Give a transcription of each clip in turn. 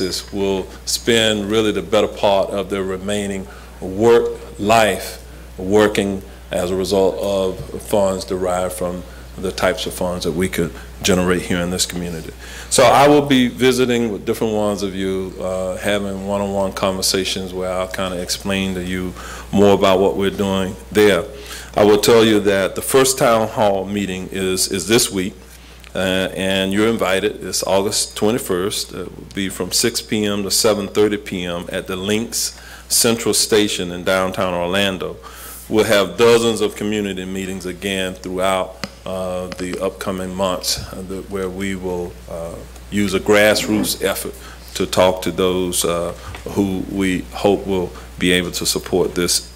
finances will spend really the better part of their remaining work life working as a result of funds derived from the types of funds that we could generate here in this community. So I will be visiting with different ones of you, having one-on-one conversations where I'll kind of explain to you more about what we're doing there. I will tell you that the first town hall meeting is this week, and you're invited. It's August 21st. It will be from 6 p.m. to 7:30 p.m. at the Links Central Station in downtown Orlando. We'll have dozens of community meetings again throughout the upcoming months where we will use a grassroots effort to talk to those who we hope will be able to support this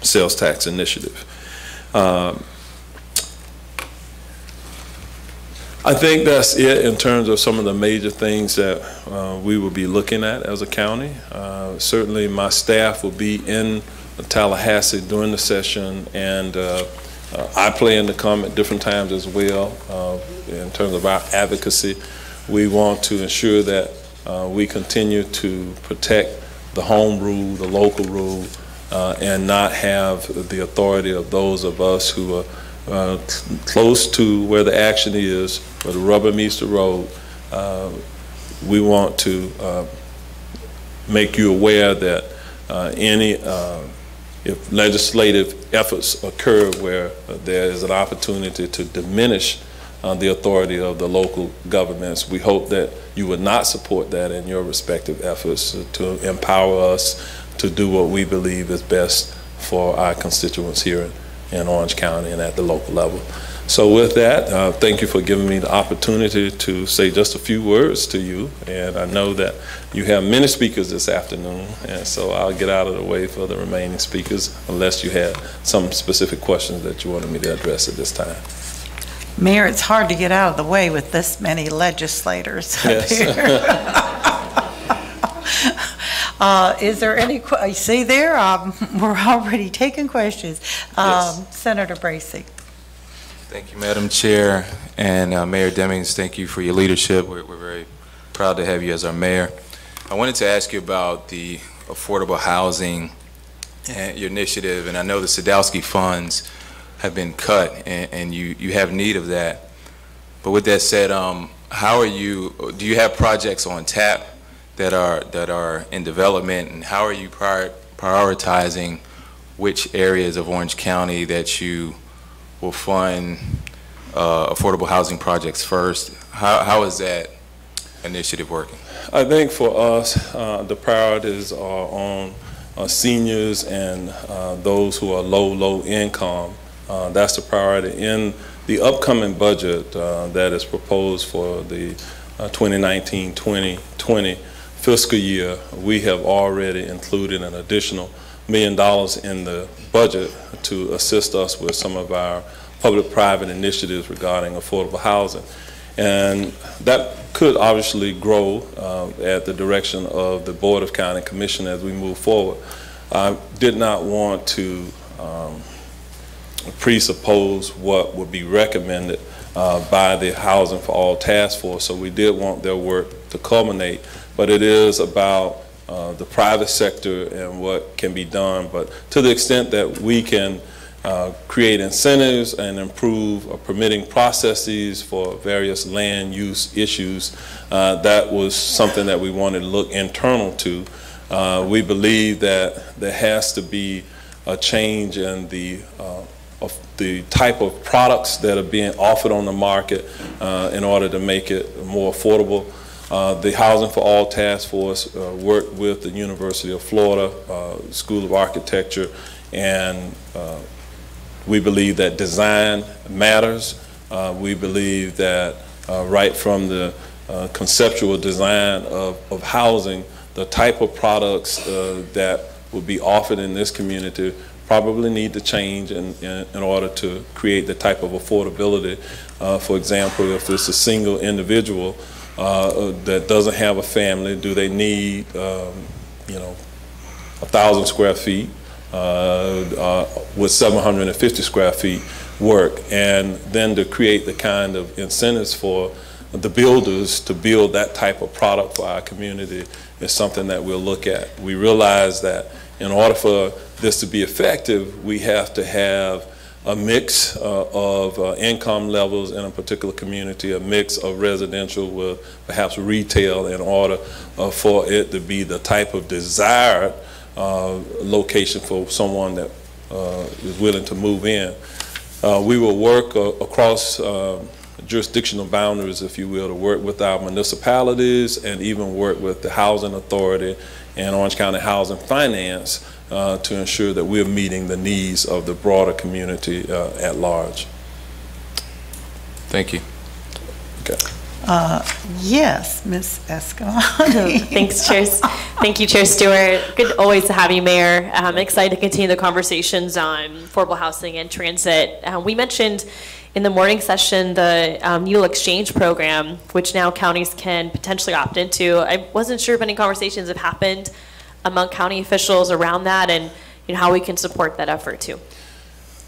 sales tax initiative. I think that's it in terms of some of the major things that we will be looking at as a county. Certainly my staff will be in Tallahassee during the session, and I plan to come at different times as well. In terms of our advocacy, we want to ensure that we continue to protect the home rule, the local rule, and not have the authority of those of us who are close to where the action is, where the rubber meets the road. We want to make you aware that if legislative efforts occur where there is an opportunity to diminish the authority of the local governments, we hope that you would not support that in your respective efforts to empower us to do what we believe is best for our constituents here in Orange County and at the local level. So with that, thank you for giving me the opportunity to say just a few words to you. And I know that you have many speakers this afternoon, and so I'll get out of the way for the remaining speakers unless you have some specific questions that you wanted me to address at this time. Mayor, it's hard to get out of the way with this many legislators up here. Is there any, see there, we're already taking questions. Yes. Senator Bracey. Thank you, Madam Chair, and Mayor Demings, thank you for your leadership. We're very proud to have you as our mayor. I wanted to ask you about the affordable housing and your initiative, and I know the Sadowski funds have been cut, and you have need of that. But with that said, how are you, do you have projects on tap that are in development, and how are you prioritizing which areas of Orange County that you will fund affordable housing projects first? How is that initiative working? I think for us, the priorities are on seniors and those who are low income. That's the priority. In the upcoming budget that is proposed for the 2019-2020 fiscal year, we have already included an additional $1 million in the budget to assist us with some of our public-private initiatives regarding affordable housing. And that could obviously grow at the direction of the Board of County Commission as we move forward. I did not want to presuppose what would be recommended by the Housing for All Task Force, so we did want their work to culminate, but it is about the private sector and what can be done. But to the extent that we can create incentives and improve permitting processes for various land use issues, that was something that we wanted to look internal to. We believe that there has to be a change in the type of products that are being offered on the market in order to make it more affordable. The Housing for All Task Force worked with the University of Florida School of Architecture, and we believe that design matters. We believe that right from the conceptual design of housing, the type of products that will be offered in this community probably need to change in order to create the type of affordability. For example, if it's a single individual that doesn't have a family, do they need, 1,000 square feet? With 750 square feet work, and then to create the kind of incentives for the builders to build that type of product for our community is something that we'll look at. We realize that in order for this to be effective, we have to have a mix of income levels in a particular community, a mix of residential with perhaps retail, in order for it to be the type of desired location for someone that is willing to move in. We will work across jurisdictional boundaries, if you will, to work with our municipalities and even work with the Housing Authority and Orange County Housing Finance to ensure that we're meeting the needs of the broader community at large. Thank you. Okay. Yes, Ms. Escalante. Thanks, Chair. Thank you, Chair Stewart. Good always to have you, Mayor. I'm excited to continue the conversations on affordable housing and transit. We mentioned in the morning session the Mule Exchange program, which now counties can potentially opt into. I wasn't sure if any conversations have happened among county officials around that, and how we can support that effort too.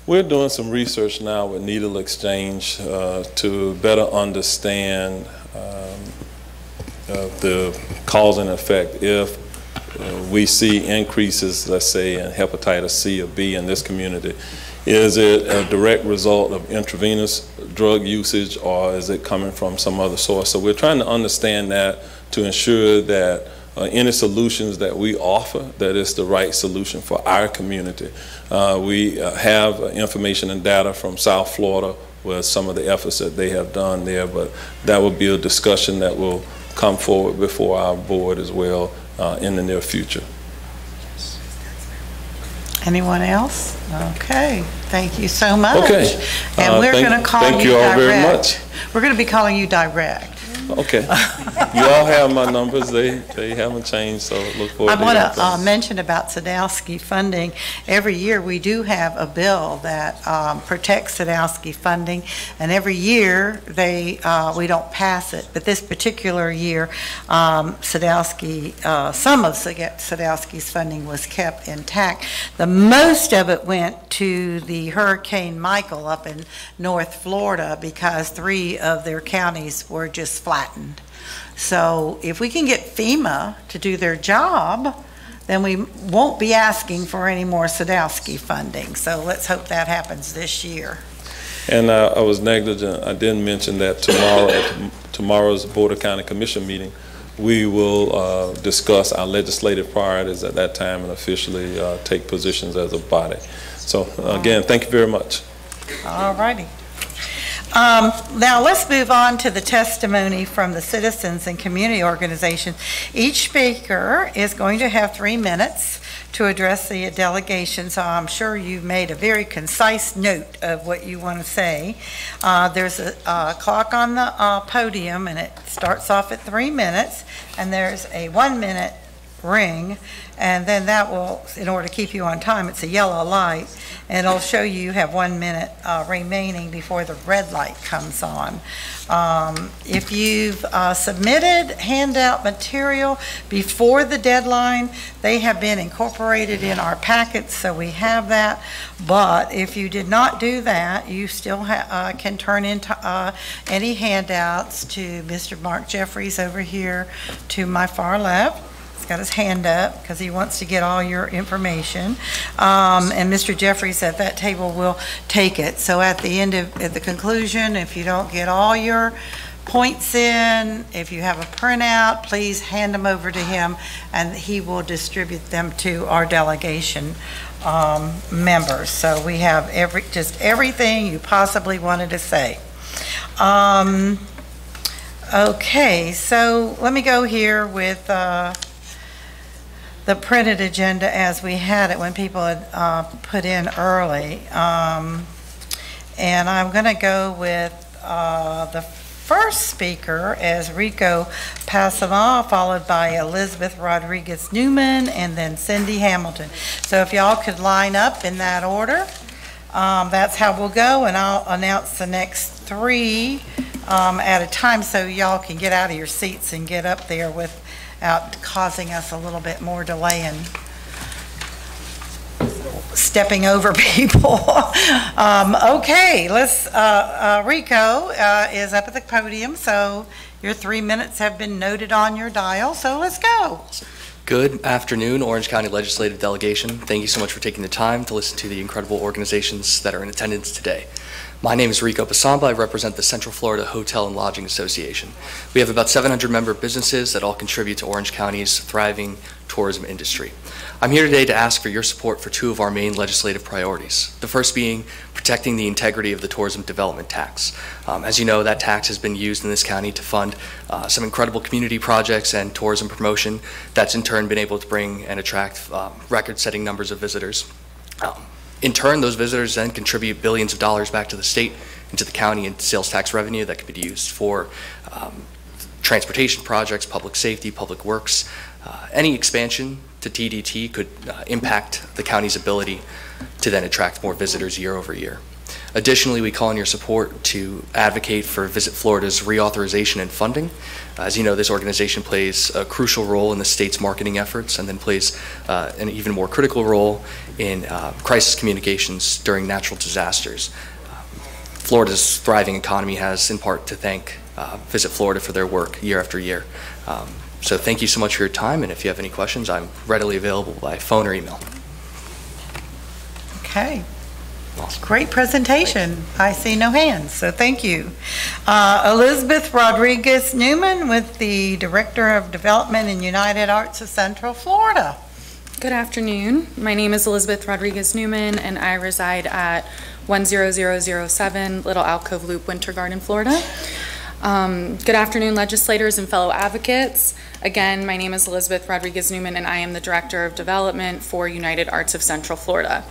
We're doing some research now with Needle Exchange to better understand the cause and effect. If we see increases, let's say, in hepatitis C or B in this community, is it a direct result of intravenous drug usage, or is it coming from some other source? So we're trying to understand that to ensure that any solutions that we offer, that is the right solution for our community. We have information and data from South Florida with some of the efforts that they have done there, but that will be a discussion that will come forward before our board as well in the near future. Anyone else? Okay, thank you so much. Okay. And we're going to call you direct. Thank you all very much. We're going to be calling you direct. Okay. You all have my numbers. They haven't changed, so look forward to I want to mention about Sadowski funding. Every year we do have a bill that protects Sadowski funding, and every year we don't pass it. But this particular year, Sadowski, some of Sadowski's funding was kept intact. The most of it went to the Hurricane Michael up in North Florida because 3 of their counties were just flattened. So if we can get FEMA to do their job, then we won't be asking for any more Sadowski funding. So let's hope that happens this year. And I was negligent. I didn't mention that tomorrow's Board of County Commission meeting, we will discuss our legislative priorities at that time and officially take positions as a body. So again, thank you very much. All righty. Now let's move on to the testimony from the citizens and community organizations. Each speaker is going to have 3 minutes to address the delegation, so I'm sure you've made a very concise note of what you want to say. There's a clock on the podium, and it starts off at 3 minutes, and there's a 1-minute ring, and then that will, in order to keep you on time, it's a yellow light, and it'll show you have 1 minute remaining before the red light comes on. If you've submitted handout material before the deadline, they have been incorporated in our packets, so we have that. But if you did not do that, you still can turn in any handouts to Mr. Mark Jeffries over here to my far left. He's got his hand up because he wants to get all your information. And Mr. Jeffries at that table will take it. So at the conclusion, if you don't get all your points in, if you have a printout, please hand them over to him and he will distribute them to our delegation members. So we have just everything you possibly wanted to say. Okay, so let me go here with the printed agenda as we had it when people had put in early. And I'm going to go with the first speaker as Rico Passavant, followed by Elizabeth Rodriguez Newman, and then Cindy Hamilton. So if y'all could line up in that order, that's how we'll go, and I'll announce the next 3 at a time so y'all can get out of your seats and get up there without stepping over people. Okay, let's, Rico is up at the podium, so your 3 minutes have been noted on your dial, so let's go. Good afternoon, Orange County Legislative Delegation. Thank you so much for taking the time to listen to the incredible organizations that are in attendance today. My name is Rico Pasamba. I represent the Central Florida Hotel and Lodging Association. We have about 700 member businesses that all contribute to Orange County's thriving tourism industry. I'm here today to ask for your support for two of our main legislative priorities. The first being protecting the integrity of the tourism development tax. As you know, that tax has been used in this county to fund some incredible community projects and tourism promotion that's in turn been able to bring and attract record-setting numbers of visitors. In turn, those visitors then contribute billions of dollars back to the state and to the county in sales tax revenue that could be used for transportation projects, public safety, public works. Any expansion to TDT could impact the county's ability to then attract more visitors year over year. Additionally, we call on your support to advocate for Visit Florida's reauthorization and funding. As you know, this organization plays a crucial role in the state's marketing efforts and then plays an even more critical role in crisis communications during natural disasters. Florida's thriving economy has in part to thank Visit Florida for their work year after year. So thank you so much for your time, and if you have any questions, I'm readily available by phone or email. Okay. Awesome. Great presentation. Thanks. I see no hands, so thank you. Elizabeth Rodriguez Newman with the Director of Development in United Arts of Central Florida. Good afternoon. My name is Elizabeth Rodriguez Newman, and I reside at 10007 Little Alcove Loop, Winter Garden, Florida. Good afternoon, legislators and fellow advocates. Again, my name is Elizabeth Rodriguez Newman, and I am the Director of Development for United Arts of Central Florida.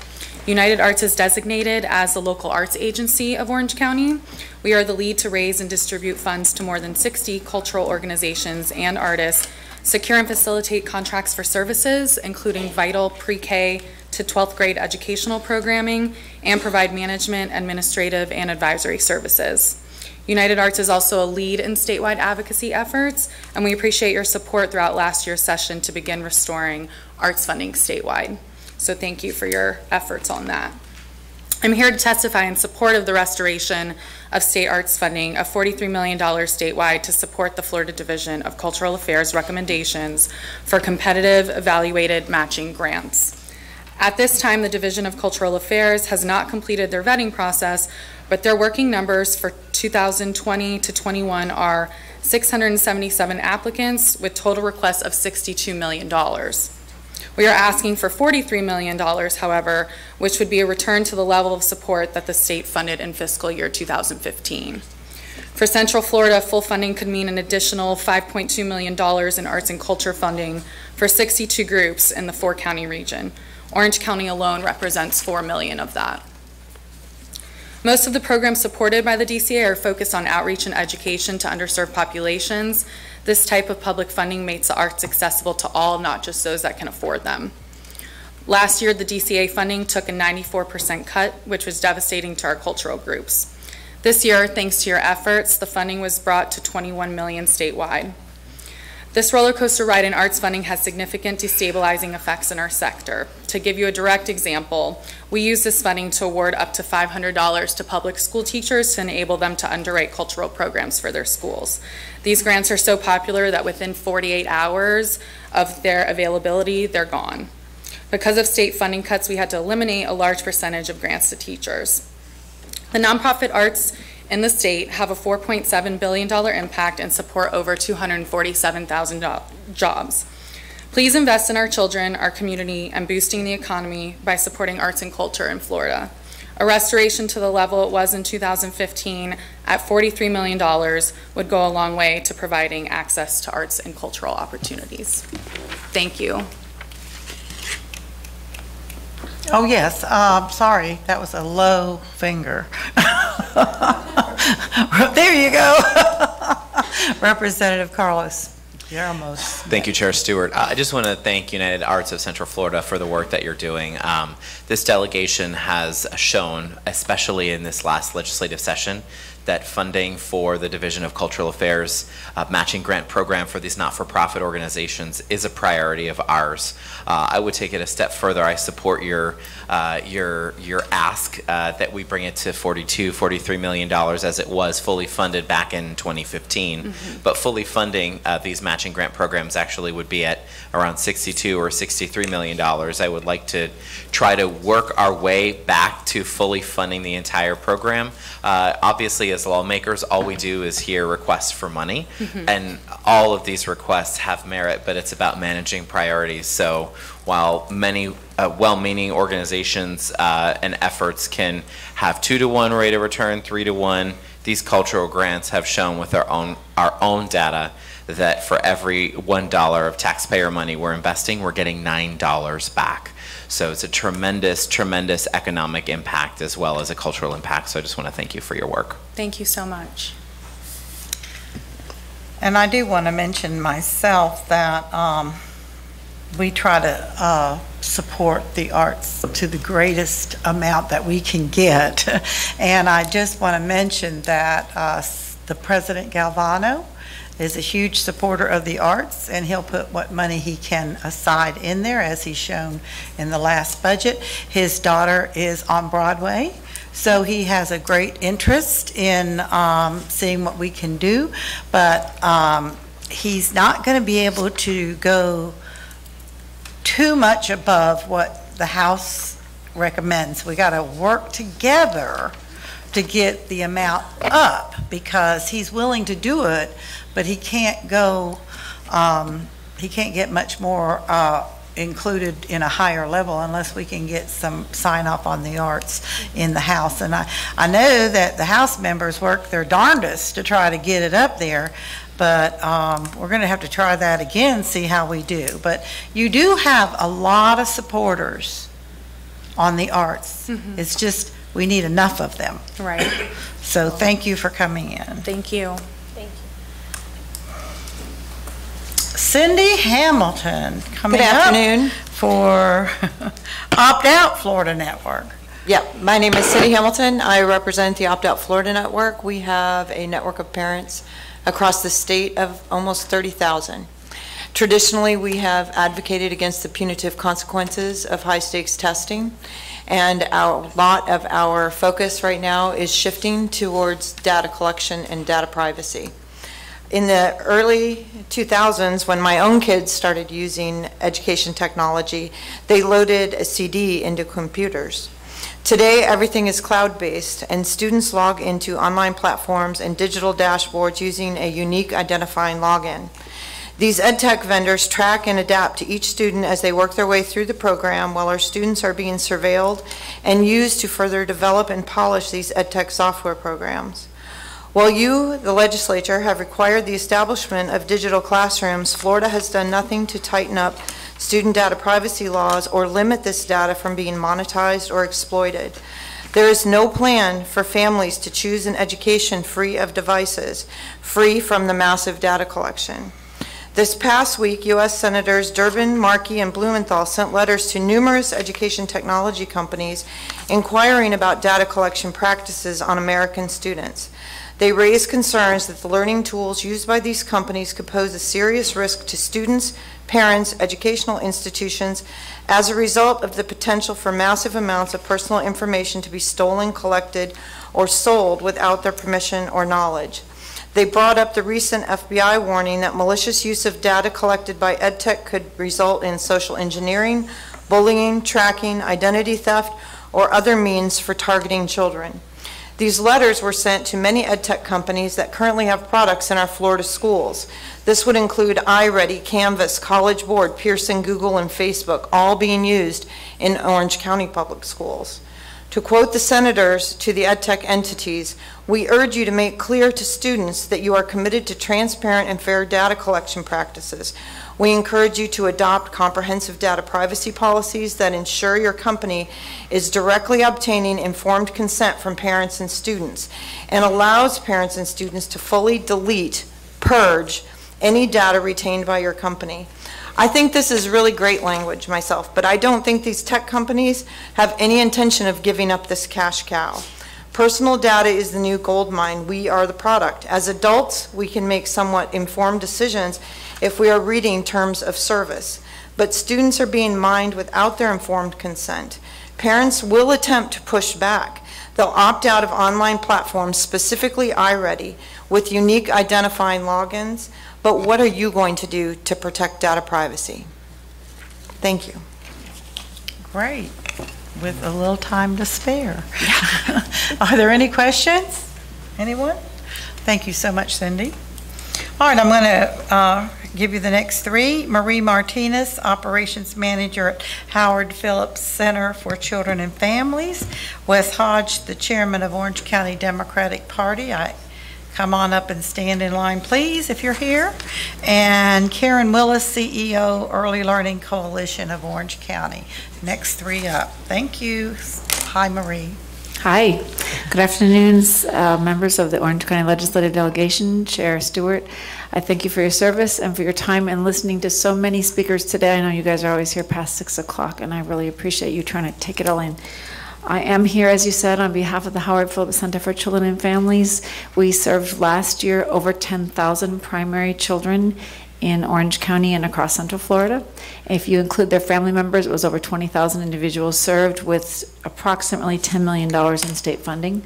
United Arts is designated as the local arts agency of Orange County. We are the lead to raise and distribute funds to more than 60 cultural organizations and artists, secure and facilitate contracts for services, including vital pre-K to 12th grade educational programming, and provide management, administrative, and advisory services. United Arts is also a lead in statewide advocacy efforts, and we appreciate your support throughout last year's session to begin restoring arts funding statewide. So thank you for your efforts on that. I'm here to testify in support of the restoration of state arts funding of $43 million statewide to support the Florida Division of Cultural Affairs recommendations for competitive evaluated matching grants. At this time, the Division of Cultural Affairs has not completed their vetting process, but their working numbers for 2020 to 21 are 677 applicants with total requests of $62 million. We are asking for $43 million, however, which would be a return to the level of support that the state funded in fiscal year 2015. For Central Florida, full funding could mean an additional $5.2 million in arts and culture funding for 62 groups in the 4-county region. Orange County alone represents $4 million of that. Most of the programs supported by the DCA are focused on outreach and education to underserved populations. This type of public funding makes the arts accessible to all, not just those that can afford them. Last year, the DCA funding took a 94% cut, which was devastating to our cultural groups. This year, thanks to your efforts, the funding was brought to $21 million statewide. This roller coaster ride in arts funding has significant destabilizing effects in our sector. To give you a direct example, we use this funding to award up to $500 to public school teachers to enable them to underwrite cultural programs for their schools. These grants are so popular that within 48 hours of their availability, they're gone. Because of state funding cuts, we had to eliminate a large percentage of grants to teachers. The nonprofit arts in the state have a $4.7 billion impact and support over 247,000 jobs. Please invest in our children, our community, and boosting the economy by supporting arts and culture in Florida. A restoration to the level it was in 2015 at $43 million would go a long way to providing access to arts and cultural opportunities. Thank you. Oh, yes. Sorry, that was a low finger. There you go. Representative Carlos. You're almost. Thank you, Chair Stewart. I just want to thank United Arts of Central Florida for the work that you're doing. This delegation has shown, especially in this last legislative session, that funding for the Division of Cultural Affairs matching grant program for these not-for-profit organizations is a priority of ours. I would take it a step further. I support your ask that we bring it to $43 million as it was fully funded back in 2015. But fully funding these matching grant programs actually would be at around $62 or $63 million. I would like to try to work our way back to fully funding the entire program. Obviously, as lawmakers, all we do is hear requests for money, and all of these requests have merit, but it's about managing priorities. So while many well-meaning organizations and efforts can have 2-to-1 rate of return, 3-to-1, these cultural grants have shown with our own data that for every $1 of taxpayer money we're investing, we're getting $9 back. So it's a tremendous, tremendous economic impact as well as a cultural impact. So I just want to thank you for your work. Thank you so much. And I do want to mention myself that we try to support the arts to the greatest amount that we can get. And I just want to mention that the President Galvano is a huge supporter of the arts, and he'll put what money he can aside in there, as he's shown in the last budget. His daughter is on Broadway, so he has a great interest in seeing what we can do, but he's not going to be able to go too much above what the House recommends. We got to work together to get the amount up, because he's willing to do it, but he can't go, he can't get much more included in a higher level unless we can get some sign off on the arts in the House. And I know that the House members work their darndest to try to get it up there, but we're going to have to try that again, see how we do. But you do have a lot of supporters on the arts. It's just we need enough of them. Right. So thank you for coming in. Thank you. Cindy Hamilton coming Good afternoon. up for Opt Out Florida Network. Yep, my name is Cindy Hamilton. I represent the Opt Out Florida Network. We have a network of parents across the state of almost 30,000. Traditionally, we have advocated against the punitive consequences of high-stakes testing, and a lot of our focus right now is shifting towards data collection and data privacy. In the early 2000s, when my own kids started using education technology, they loaded a CD into computers. Today, everything is cloud-based, and students log into online platforms and digital dashboards using a unique identifying login. These EdTech vendors track and adapt to each student as they work their way through the program, while our students are being surveilled and used to further develop and polish these EdTech software programs. While you, the legislature, have required the establishment of digital classrooms, Florida has done nothing to tighten up student data privacy laws or limit this data from being monetized or exploited. There is no plan for families to choose an education free of devices, free from the massive data collection. This past week, U.S. Senators Durbin, Markey, and Blumenthal sent letters to numerous education technology companies inquiring about data collection practices on American students. They raised concerns that the learning tools used by these companies could pose a serious risk to students, parents, educational institutions as a result of the potential for massive amounts of personal information to be stolen, collected, or sold without their permission or knowledge. They brought up the recent FBI warning that malicious use of data collected by EdTech could result in social engineering, bullying, tracking, identity theft, or other means for targeting children. These letters were sent to many EdTech companies that currently have products in our Florida schools. This would include iReady, Canvas, College Board, Pearson, Google, and Facebook, all being used in Orange County Public Schools. To quote the senators to the EdTech entities, we urge you to make clear to students that you are committed to transparent and fair data collection practices. We encourage you to adopt comprehensive data privacy policies that ensure your company is directly obtaining informed consent from parents and students and allows parents and students to fully delete, purge any data retained by your company. I think this is really great language myself, but I don't think these tech companies have any intention of giving up this cash cow. Personal data is the new gold mine. We are the product. As adults, we can make somewhat informed decisions if we are reading terms of service. But students are being mined without their informed consent. Parents will attempt to push back. They'll opt out of online platforms, specifically iReady, with unique identifying logins. But what are you going to do to protect data privacy? Thank you. Great. With a little time to spare. Are there any questions? Anyone? Thank you so much, Cindy. All right, I'm going to give you the next three. Marie Martinez, Operations Manager at Howard Phillips Center for Children and Families. Wes Hodge, the Chairman of Orange County Democratic Party. Come on up and stand in line, please, if you're here. And Karen Willis, CEO, Early Learning Coalition of Orange County. Next three up. Thank you. Hi, Marie. Hi. Good afternoon, members of the Orange County Legislative Delegation, Chair Stewart. I thank you for your service and for your time and listening to so many speakers today. I know you guys are always here past 6 o'clock, and I really appreciate you trying to take it all in. I am here, as you said, on behalf of the Howard Phillips Center for Children and Families. We served last year over 10,000 primary children in Orange County and across Central Florida. If you include their family members, it was over 20,000 individuals served with approximately $10 million in state funding.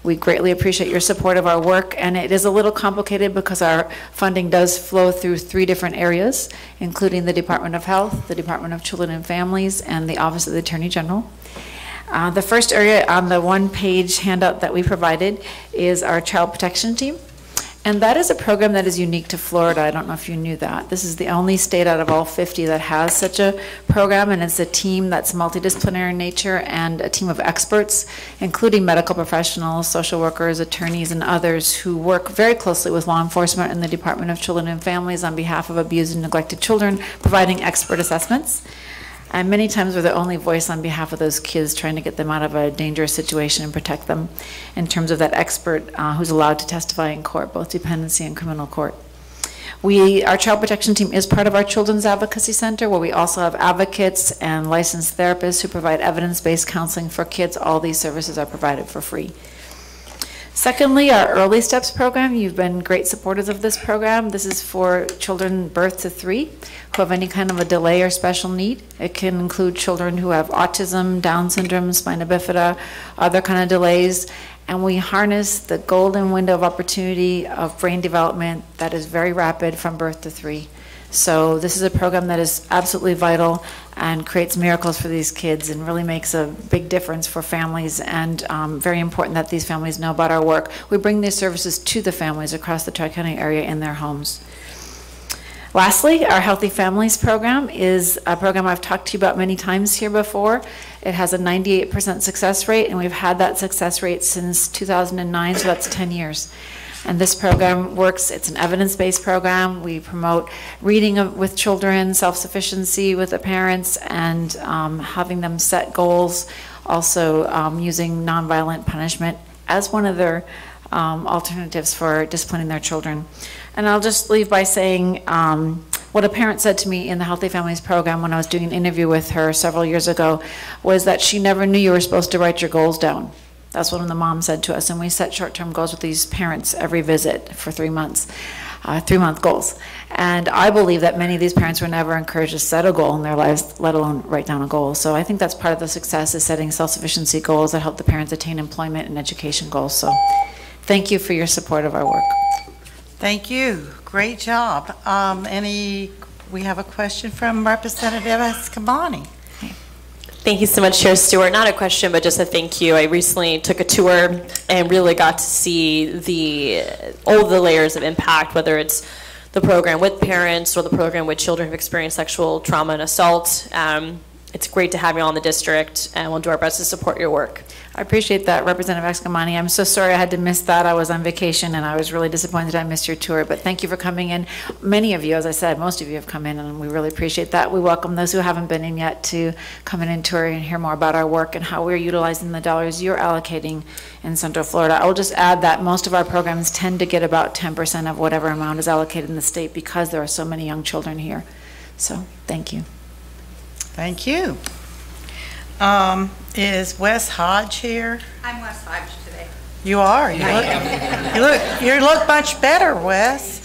We greatly appreciate your support of our work, and it is a little complicated because our funding does flow through 3 different areas, including the Department of Health, the Department of Children and Families, and the Office of the Attorney General. The first area on the one-page handout that we provided is our Child Protection Team. And that is a program that is unique to Florida. I don't know if you knew that. This is the only state out of all 50 that has such a program, and it's a team that's multidisciplinary in nature and a team of experts, including medical professionals, social workers, attorneys, and others who work very closely with law enforcement and the Department of Children and Families on behalf of abused and neglected children, providing expert assessments. And many times we're the only voice on behalf of those kids trying to get them out of a dangerous situation and protect them in terms of that expert who's allowed to testify in court, both dependency and criminal court. Our Child Protection Team is part of our Children's Advocacy Center, where we also have advocates and licensed therapists who provide evidence-based counseling for kids. All these services are provided for free. Secondly, our Early Steps program. You've been great supporters of this program. This is for children birth to 3 who have any kind of a delay or special need. It can include children who have autism, Down syndrome, spina bifida, other kind of delays. And we harness the golden window of opportunity of brain development that is very rapid from birth to 3. So this is a program that is absolutely vital and creates miracles for these kids and really makes a big difference for families, and very important that these families know about our work. We bring these services to the families across the Tri-County area in their homes. Lastly, our Healthy Families program is a program I've talked to you about many times here before. It has a 98% success rate, and we've had that success rate since 2009, so that's 10 years. And this program works, it's an evidence-based program. We promote reading with children, self-sufficiency with the parents, and having them set goals, also using nonviolent punishment as one of their alternatives for disciplining their children. And I'll just leave by saying what a parent said to me in the Healthy Families program when I was doing an interview with her several years ago was that she never knew you were supposed to write your goals down. That's what the mom said to us, and we set short-term goals with these parents every visit for 3 months, 3-month goals. And I believe that many of these parents were never encouraged to set a goal in their lives, let alone write down a goal. So I think that's part of the success, is setting self-sufficiency goals that help the parents attain employment and education goals. So thank you for your support of our work. Thank you. Great job. We have a question from Representative Escamani. Thank you so much, Chair Stewart. Not a question, but just a thank you. I recently took a tour and really got to see all the layers of impact, whether it's the program with parents or the program with children who've experienced sexual trauma and assault. It's great to have you on the district, and we'll do our best to support your work. I appreciate that, Representative Escamani. I'm so sorry I had to miss that. I was on vacation, and I was really disappointed I missed your tour, but thank you for coming in. Many of you, as I said, most of you have come in, and we really appreciate that. We welcome those who haven't been in yet to come in and tour and hear more about our work and how we're utilizing the dollars you're allocating in Central Florida. I will just add that most of our programs tend to get about 10% of whatever amount is allocated in the state because there are so many young children here. So, thank you. Thank you. Is Wes Hodge here? I'm Wes Hodge today. You are. You look much better, Wes.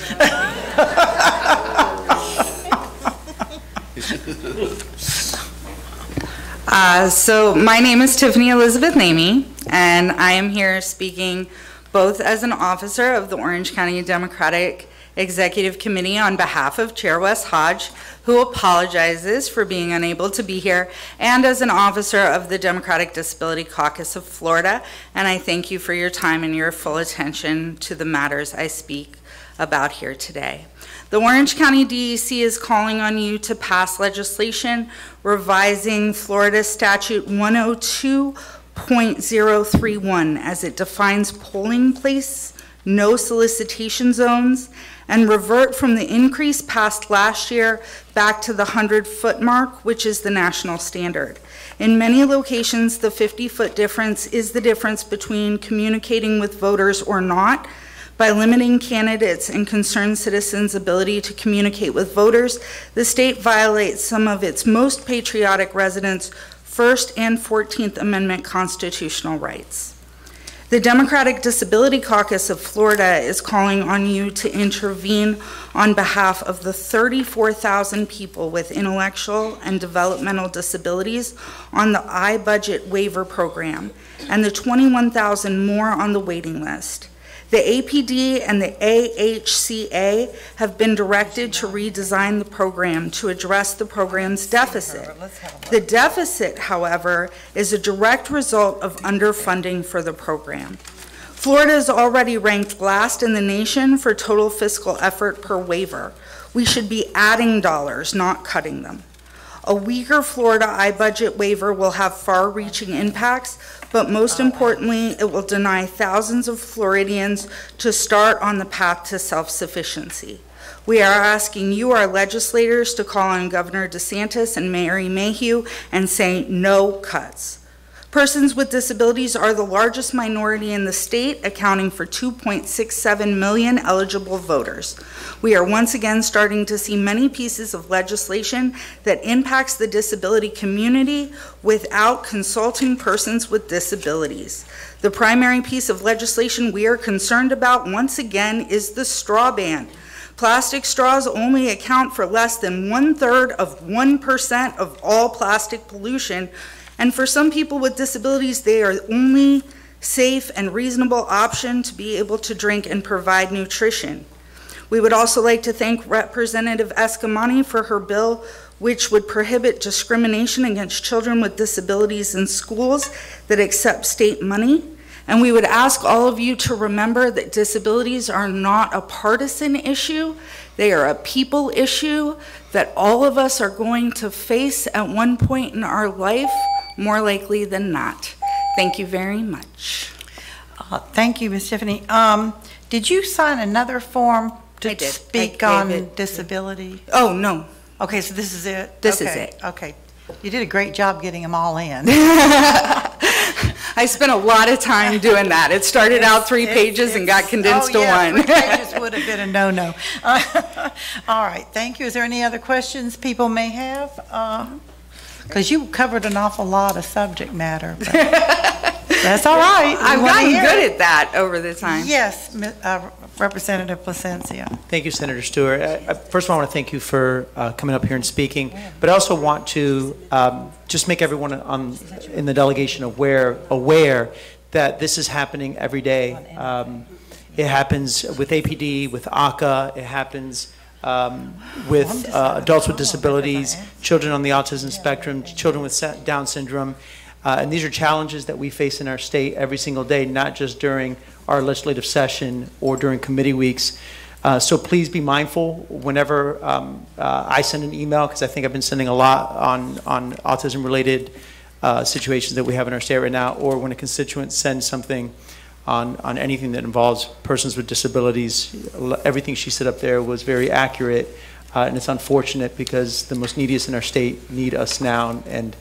So my name is Tiffany Elizabeth Namey, and I am here speaking both as an officer of the Orange County Democratic Executive Committee on behalf of Chair Wes Hodge, who apologizes for being unable to be here, and as an officer of the Democratic Disability Caucus of Florida, and I thank you for your time and your full attention to the matters I speak about here today. The Orange County DEC is calling on you to pass legislation revising Florida Statute 102.031 as it defines polling place, no solicitation zones, and revert from the increase passed last year back to the 100-foot mark, which is the national standard. In many locations, the 50-foot difference is the difference between communicating with voters or not. By limiting candidates and concerned citizens' ability to communicate with voters, the state violates some of its most patriotic residents' First and 14th Amendment constitutional rights. The Democratic Disability Caucus of Florida is calling on you to intervene on behalf of the 34,000 people with intellectual and developmental disabilities on the iBudget waiver program and the 21,000 more on the waiting list. The APD and the AHCA have been directed to redesign the program to address the program's deficit. The deficit, however, is a direct result of underfunding for the program. Florida is already ranked last in the nation for total fiscal effort per waiver. We should be adding dollars, not cutting them. A weaker Florida iBudget waiver will have far-reaching impacts, but most importantly, it will deny thousands of Floridians to start on the path to self-sufficiency. We are asking you, our legislators, to call on Governor DeSantis and Mayor Mayhew and say no cuts. Persons with disabilities are the largest minority in the state, accounting for 2.67 million eligible voters. We are once again starting to see many pieces of legislation that impacts the disability community without consulting persons with disabilities. The primary piece of legislation we are concerned about, once again, is the straw ban. Plastic straws only account for less than 1/3 of 1% of all plastic pollution, and for some people with disabilities, they are the only safe and reasonable option to be able to drink and provide nutrition. We would also like to thank Representative Escamani for her bill, which would prohibit discrimination against children with disabilities in schools that accept state money. And we would ask all of you to remember that disabilities are not a partisan issue. They are a people issue that all of us are going to face at one point in our life, more likely than not. Thank you very much. Thank you, Ms. Tiffany. Did you sign another form to speak on disability? Oh, no. Okay, so this is it? This is it. Okay. You did a great job getting them all in. I spent a lot of time doing that. It started out 3 pages and got condensed to 1. 3 pages would have been a no-no. All right, thank you. Is there any other questions people may have? Because you covered an awful lot of subject matter. But that's all right. I've gotten good at that over the time. Yes, Representative Placencia. Thank you, Senator Stewart. First of all, I want to thank you for coming up here and speaking, but I also want to just make everyone in the delegation aware that this is happening every day. It happens with APD, with ACA, it happens with adults with disabilities, children on the autism spectrum, children with Down syndrome. And these are challenges that we face in our state every single day, not just during our legislative session or during committee weeks. So please be mindful whenever I send an email, because I think I've been sending a lot on autism-related situations that we have in our state right now, or when a constituent sends something on anything that involves persons with disabilities. Everything she said up there was very accurate, and it's unfortunate because the most neediest in our state need us now, and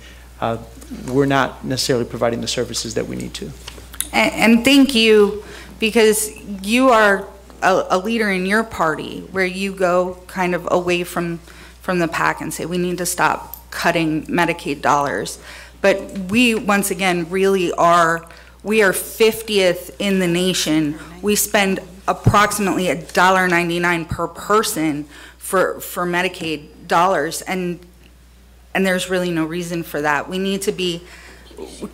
we're not necessarily providing the services that we need to. And thank you, because you are a leader in your party where you go kind of away from the pack and say we need to stop cutting Medicaid dollars. But we, once again, really are, we are 50th in the nation. We spend approximately $1.99 per person for Medicaid dollars, and there's really no reason for that. We need to be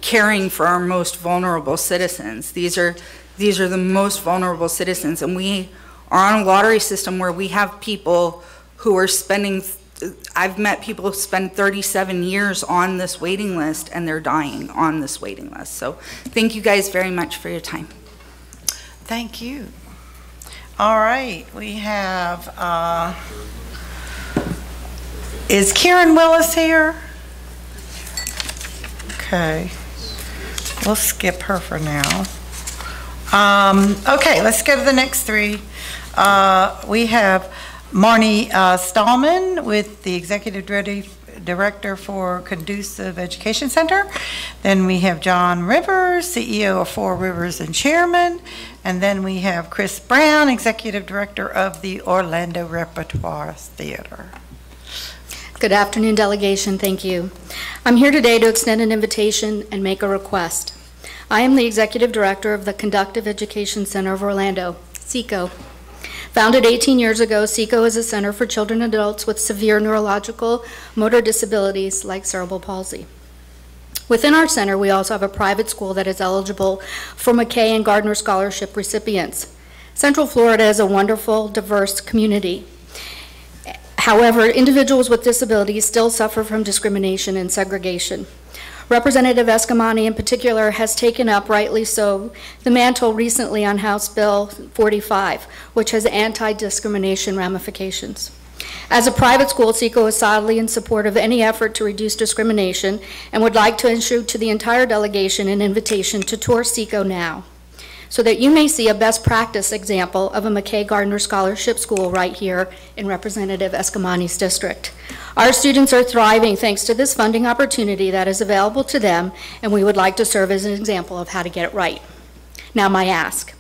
caring for our most vulnerable citizens. These are the most vulnerable citizens, and we are on a lottery system where we have people who are spending, I've met people who spend 37 years on this waiting list, and they're dying on this waiting list. So thank you guys very much for your time. Thank you. All right, we have, is Karen Willis here? Okay, we'll skip her for now. Okay, let's go to the next three. We have Marnie Stallman with the Executive Director for Conducive Education Center. Then we have John Rivers, CEO of Four Rivers and Chairman. And then we have Chris Brown, Executive Director of the Orlando Repertoire Theater. Good afternoon, delegation. Thank you. I'm here today to extend an invitation and make a request. I am the Executive Director of the Conducive Education Center of Orlando, CECO. Founded 18 years ago, CECO is a center for children and adults with severe neurological motor disabilities like cerebral palsy. Within our center, we also have a private school that is eligible for McKay and Gardner Scholarship recipients. Central Florida is a wonderful, diverse community. However, individuals with disabilities still suffer from discrimination and segregation. Representative Escamani in particular has taken up, rightly so, the mantle recently on House Bill 45, which has anti-discrimination ramifications. As a private school, CECO is solidly in support of any effort to reduce discrimination and would like to issue to the entire delegation an invitation to tour CECO now, so that you may see a best practice example of a McKay Gardner Scholarship School right here in Representative Escamani's district. Our students are thriving thanks to this funding opportunity that is available to them, and we would like to serve as an example of how to get it right. Now my ask.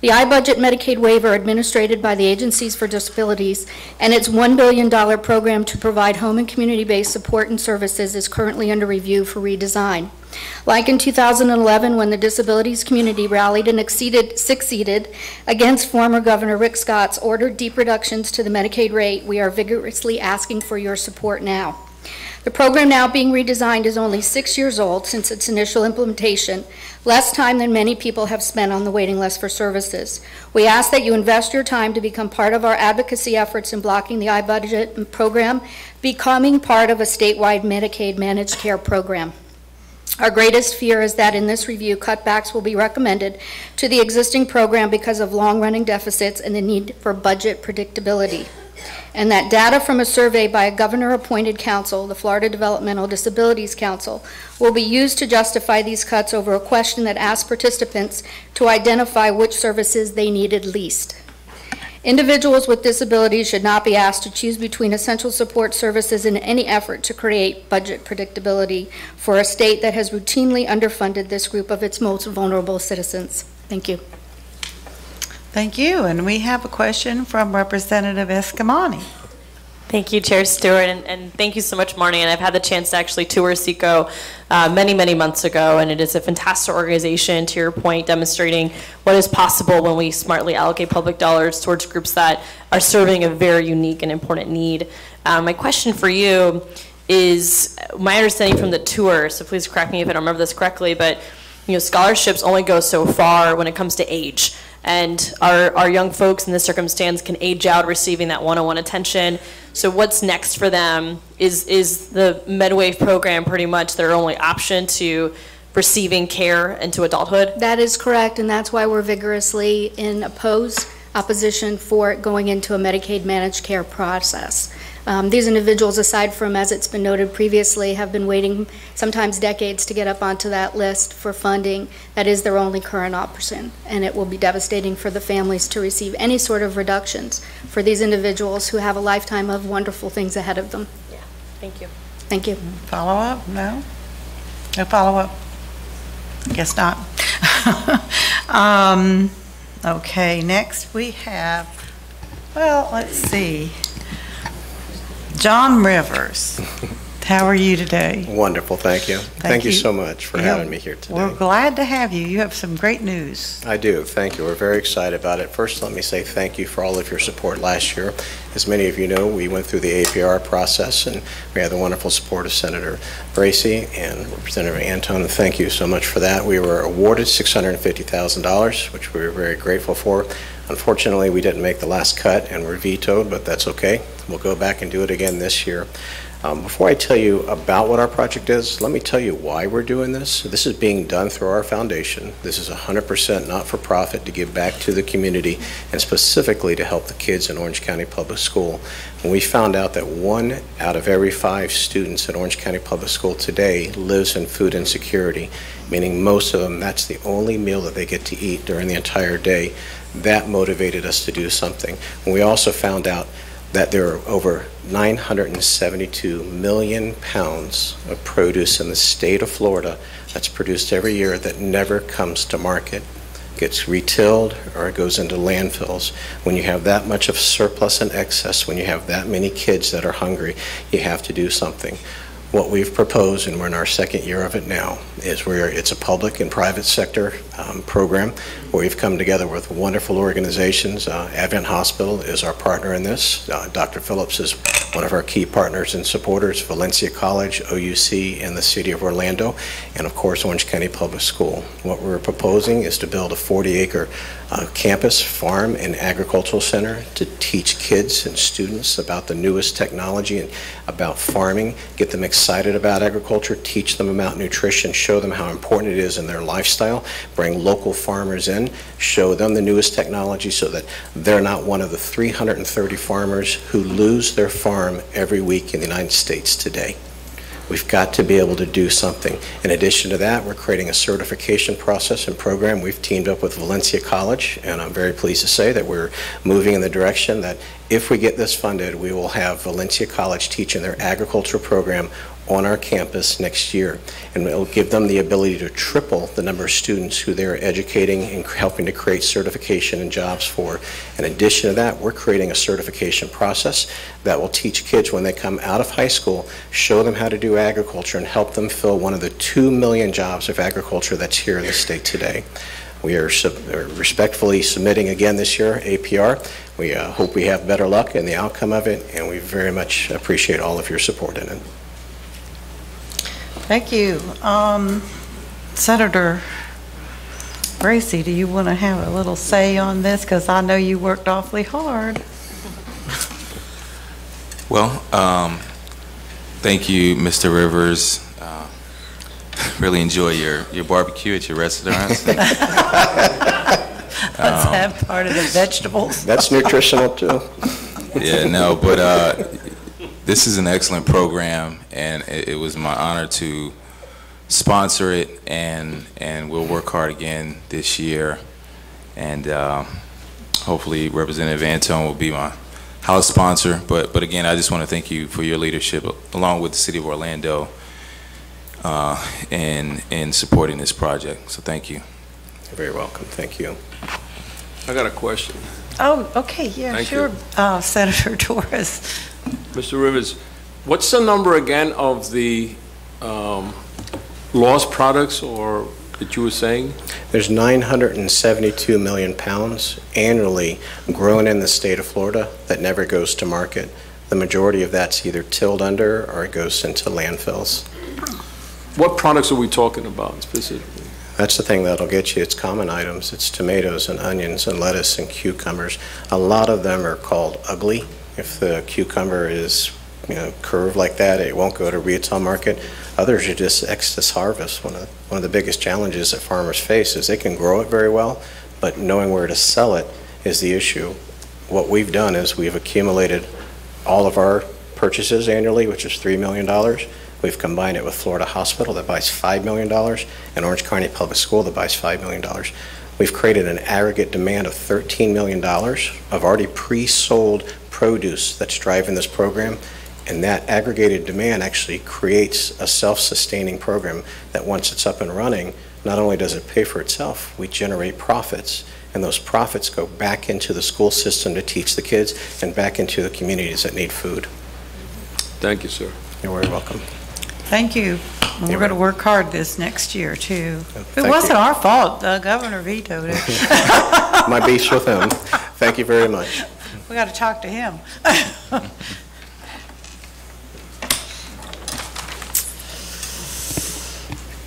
The iBudget Medicaid waiver administered by the Agencies for Disabilities and its $1 billion program to provide home and community-based support and services is currently under review for redesign. Like in 2011, when the disabilities community rallied and succeeded against former Governor Rick Scott's ordered deep reductions to the Medicaid rate, we are vigorously asking for your support now. The program now being redesigned is only 6 years old since its initial implementation, less time than many people have spent on the waiting list for services. We ask that you invest your time to become part of our advocacy efforts in blocking the iBudget program, becoming part of a statewide Medicaid managed care program. Our greatest fear is that in this review, cutbacks will be recommended to the existing program because of long-running deficits and the need for budget predictability, and that data from a survey by a governor-appointed council, the Florida Developmental Disabilities Council, will be used to justify these cuts over a question that asks participants to identify which services they needed least. Individuals with disabilities should not be asked to choose between essential support services in any effort to create budget predictability for a state that has routinely underfunded this group of its most vulnerable citizens. Thank you. Thank you. And we have a question from Representative Escamani. Thank you, Chair Stewart, and thank you so much, Marnie. And I've had the chance to actually tour CECO many months ago, and it is a fantastic organization, to your point, demonstrating what is possible when we smartly allocate public dollars towards groups that are serving a very unique and important need. My question for you is, my understanding from the tour, so please correct me if I don't remember this correctly, but scholarships only go so far when it comes to age. And our young folks in this circumstance can age out receiving that one-on-one attention. So what's next for them? Is the MedWave program pretty much their only option to receiving care into adulthood? That is correct, and that's why we're vigorously in opposition for going into a Medicaid managed care process. These individuals, aside from, as it's been noted previously, have been waiting sometimes decades to get up onto that list for funding. That is their only current option, and it will be devastating for the families to receive any sort of reductions for these individuals who have a lifetime of wonderful things ahead of them. Yeah, thank you. Thank you. Follow up? No? No follow up? Guess not. Okay, next we have, well, let's see. John Rivers. How are you today? Wonderful, thank you. Thank you so much for having me here today. We're glad to have you. You have some great news. I do, thank you. We're very excited about it. First, let me say thank you for all of your support last year. As many of you know, we went through the APR process, and we had the wonderful support of Senator Bracy and Representative Anton, and thank you so much for that. We were awarded $650,000, which we were very grateful for. Unfortunately, we didn't make the last cut and were vetoed, but that's okay. We'll go back and do it again this year. Before I tell you about what our project is, let me tell you why we're doing this. This is being done through our foundation. This is 100% not-for-profit to give back to the community and specifically to help the kids in Orange County Public School. And we found out that 1 out of every 5 students at Orange County Public School today lives in food insecurity, meaning most of them, that's the only meal that they get to eat during the entire day. That motivated us to do something. And we also found out that there are over 972 million pounds of produce in the state of Florida that's produced every year that never comes to market, gets retailed, or it goes into landfills. When you have that much of surplus and excess, when you have that many kids that are hungry, you have to do something. What we've proposed, and we're in our 2nd year of it now, is it's a public and private sector program where we've come together with wonderful organizations. Advent Hospital is our partner in this. Dr. Phillips is one of our key partners and supporters, Valencia College, OUC, and the City of Orlando, and of course Orange County Public School. What we're proposing is to build a 40-acre campus, farm, and agricultural center to teach kids and students about the newest technology and about farming, get them excited about agriculture, teach them about nutrition, show them how important it is in their lifestyle, bring local farmers in, show them the newest technology so that they're not one of the 330 farmers who lose their farm every week in the United States today. We've got to be able to do something. In addition to that, we're creating a certification process and program. We've teamed up with Valencia College, and I'm very pleased to say that we're moving in the direction that if we get this funded, we will have Valencia College teaching their agriculture program on our campus next year, and it will give them the ability to triple the number of students who they're educating and helping to create certification and jobs for. In addition to that, we're creating a certification process that will teach kids when they come out of high school, show them how to do agriculture and help them fill one of the 2 million jobs of agriculture that's here in the state today. We are respectfully submitting again this year, APR. We hope we have better luck in the outcome of it, and we very much appreciate all of your support in it. Thank you. Senator Bracy, do you want to have a little say on this? Because I know you worked awfully hard. Well, thank you, Mr. Rivers. Really enjoy your barbecue at your restaurants. Let's have part of the vegetables. That's nutritional too. Yeah, no, but this is an excellent program, and it was my honor to sponsor it, and we'll work hard again this year. And hopefully Representative Anton will be my house sponsor. But again, I just want to thank you for your leadership, along with the City of Orlando, in supporting this project. So thank you. You're very welcome. Thank you. I got a question. Oh, okay, yeah, Thank sure. Senator Torres. Mr. Rivers, what's the number again of the lost products or that you were saying? There's 972 million pounds annually grown in the state of Florida that never goes to market. The majority of that's either tilled under or it goes into landfills. What products are we talking about specifically? That's the thing that'll get you. It's common items. It's tomatoes and onions and lettuce and cucumbers. A lot of them are called ugly. If the cucumber is, curved like that, it won't go to retail market. Others are just excess harvest. One of the biggest challenges that farmers face is they can grow it very well, but knowing where to sell it is the issue. What we've done is we've accumulated all of our purchases annually, which is $3 million. We've combined it with Florida Hospital that buys $5 million and Orange County Public School that buys $5 million. We've created an aggregate demand of $13 million of already pre-sold produce that's driving this program, and that aggregated demand actually creates a self-sustaining program that once it's up and running, not only does it pay for itself, we generate profits, and those profits go back into the school system to teach the kids and back into the communities that need food. Thank you, sir. You're very welcome. Thank you. And we're going to work hard this next year, too. It wasn't our fault. The governor vetoed it. My beef's with him. Thank you very much. We got to talk to him.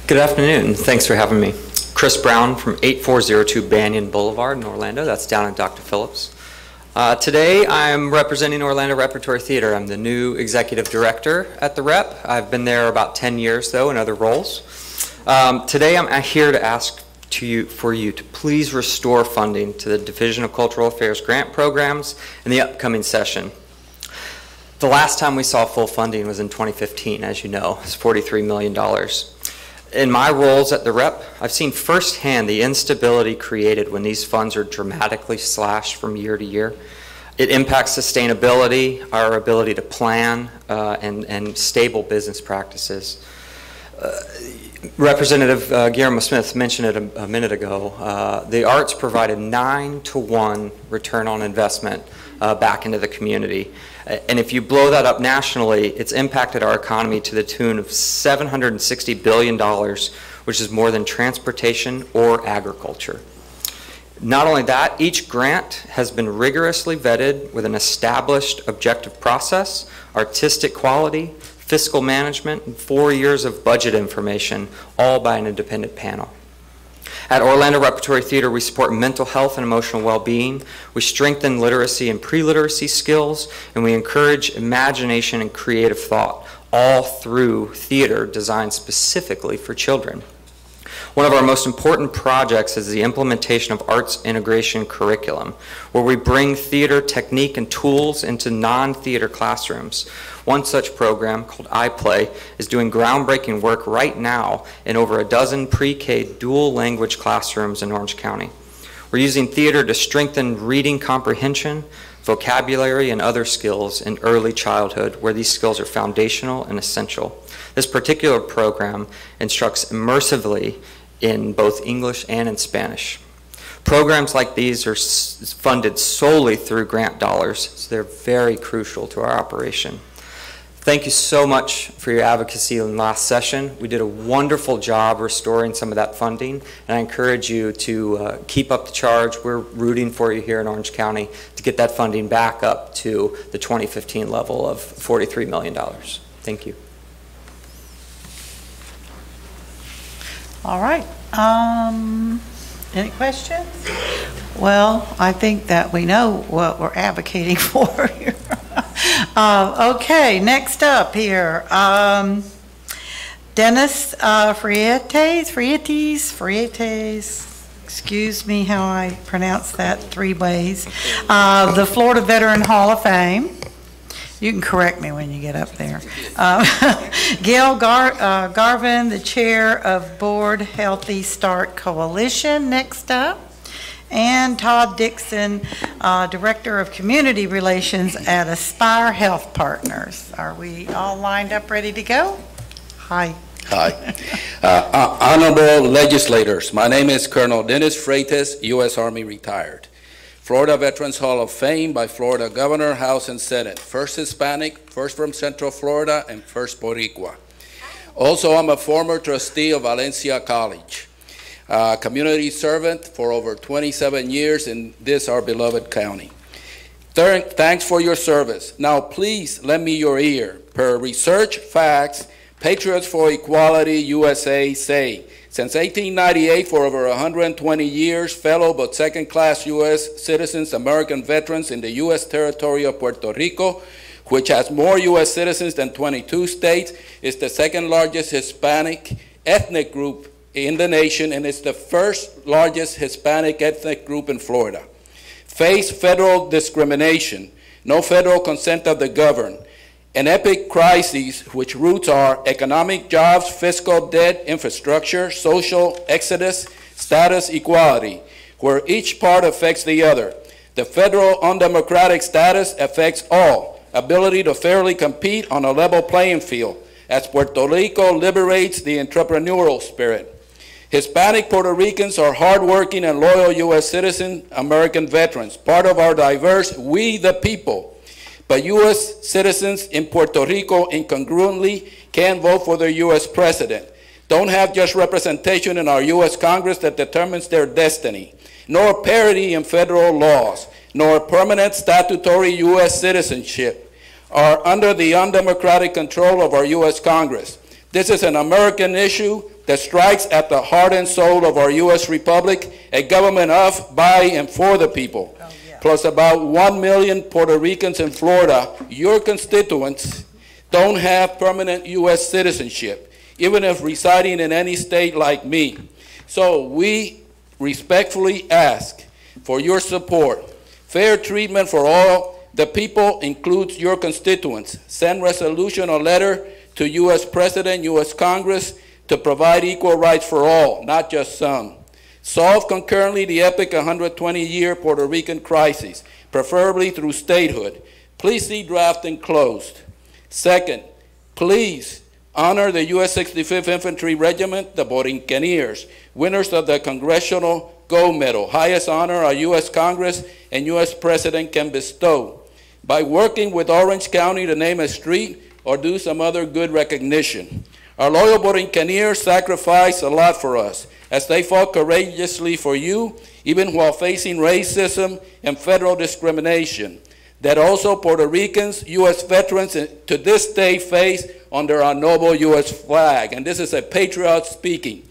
Good afternoon. Thanks for having me. Chris Brown from 8402 Banyan Boulevard in Orlando. That's down in Dr. Phillips. Today I'm representing Orlando Repertory Theater. I'm the new executive director at the Rep. I've been there about 10 years though in other roles. Today I'm here to ask for you to please restore funding to the Division of Cultural Affairs grant programs in the upcoming session. The last time we saw full funding was in 2015, as you know. It's $43 million. In my roles at the Rep, I've seen firsthand the instability created when these funds are dramatically slashed from year to year. It impacts sustainability, our ability to plan, and stable business practices. Representative Guillermo Smith mentioned it a minute ago. The arts provided 9-to-1 return on investment back into the community. And if you blow that up nationally, it's impacted our economy to the tune of $760 billion, which is more than transportation or agriculture. Not only that, each grant has been rigorously vetted with an established objective process, artistic quality, fiscal management, and 4 years of budget information, all by an independent panel. At Orlando Repertory Theater, we support mental health and emotional well-being. We strengthen literacy and pre-literacy skills, and we encourage imagination and creative thought, all through theater designed specifically for children. One of our most important projects is the implementation of arts integration curriculum, where we bring theater technique and tools into non-theater classrooms. One such program, called iPlay, is doing groundbreaking work right now in over a dozen pre-K dual language classrooms in Orange County. We're using theater to strengthen reading comprehension, vocabulary, and other skills in early childhood, where these skills are foundational and essential. This particular program instructs immersively in both English and in Spanish. Programs like these are funded solely through grant dollars, so they're very crucial to our operation. Thank you so much for your advocacy in last session. We did a wonderful job restoring some of that funding, and I encourage you to keep up the charge. We're rooting for you here in Orange County to get that funding back up to the 2015 level of $43 million. Thank you. All right. Any questions? Well, I think that we know what we're advocating for here. Okay, next up here, Dennis Frietes, excuse me how I pronounce that 3 ways, the Florida Veteran Hall of Fame. You can correct me when you get up there. Gail Garvin, the chair of Board Healthy Start Coalition, next up. And Todd Dixon, Director of Community Relations at Aspire Health Partners. Are we all lined up, ready to go? Hi. Hi. Honorable legislators, my name is Colonel Dennis Freitas, U.S. Army retired. Florida Veterans Hall of Fame by Florida Governor, House, and Senate. First Hispanic, first from Central Florida, and first Boricua. Also, I'm a former trustee of Valencia College. Community servant for over 27 years in this, our beloved county. Thanks for your service. Now, please lend me your ear. Per research facts, Patriots for Equality USA say, since 1898, for over 120 years, fellow but second-class U.S. citizens, American veterans in the U.S. territory of Puerto Rico, which has more U.S. citizens than 22 states, is the second largest Hispanic ethnic group in the nation, and it's the first largest Hispanic ethnic group in Florida. Face federal discrimination, no federal consent of the governed, an epic crisis which roots are economic, jobs, fiscal debt, infrastructure, social exodus, status equality, where each part affects the other. The federal undemocratic status affects all, ability to fairly compete on a level playing field, as Puerto Rico liberates the entrepreneurial spirit. Hispanic Puerto Ricans are hardworking and loyal U.S. citizen American veterans, part of our diverse We the People. but U.S. citizens in Puerto Rico incongruently can't vote for their U.S. president, don't have just representation in our U.S. Congress that determines their destiny, nor parity in federal laws, nor permanent statutory U.S. citizenship, are under the undemocratic control of our U.S. Congress. This is an American issue that strikes at the heart and soul of our U.S. Republic, a government of, by, and for the people. Plus about 1 million Puerto Ricans in Florida, your constituents, don't have permanent U.S. citizenship, even if residing in any state like me. So we respectfully ask for your support. Fair treatment for all the people includes your constituents. Send resolution or letter to U.S. President, U.S. Congress to provide equal rights for all, not just some. Solve concurrently the epic 120-year Puerto Rican crisis, preferably through statehood. Please see draft enclosed. Second, please honor the U.S. 65th Infantry Regiment, the Borinqueniers, winners of the Congressional Gold Medal, highest honor our U.S. Congress and U.S. President can bestow, by working with Orange County to name a street or do some other good recognition. Our loyal Borinqueniers sacrificed a lot for us as they fought courageously for you, even while facing racism and federal discrimination that also Puerto Ricans, U.S. veterans to this day face under our noble U.S. flag. And this is a patriot speaking.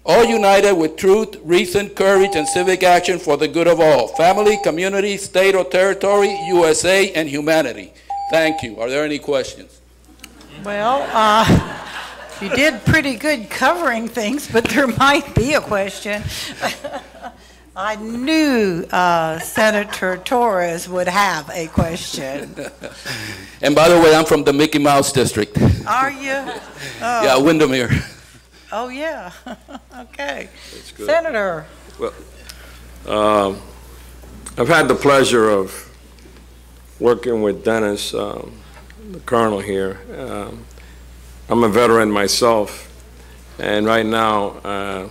All united with truth, reason, courage, and civic action for the good of all. Family, community, state or territory, USA, and humanity. Thank you. Are there any questions? Well, you did pretty good covering things, but there might be a question. I knew Senator Torres would have a question. And by the way, I'm from the Mickey Mouse District. Are you? Oh. Yeah, Windermere. Oh, yeah. Okay. That's good. Senator. Well, I've had the pleasure of working with Dennis, the colonel here. I'm a veteran myself, and right now,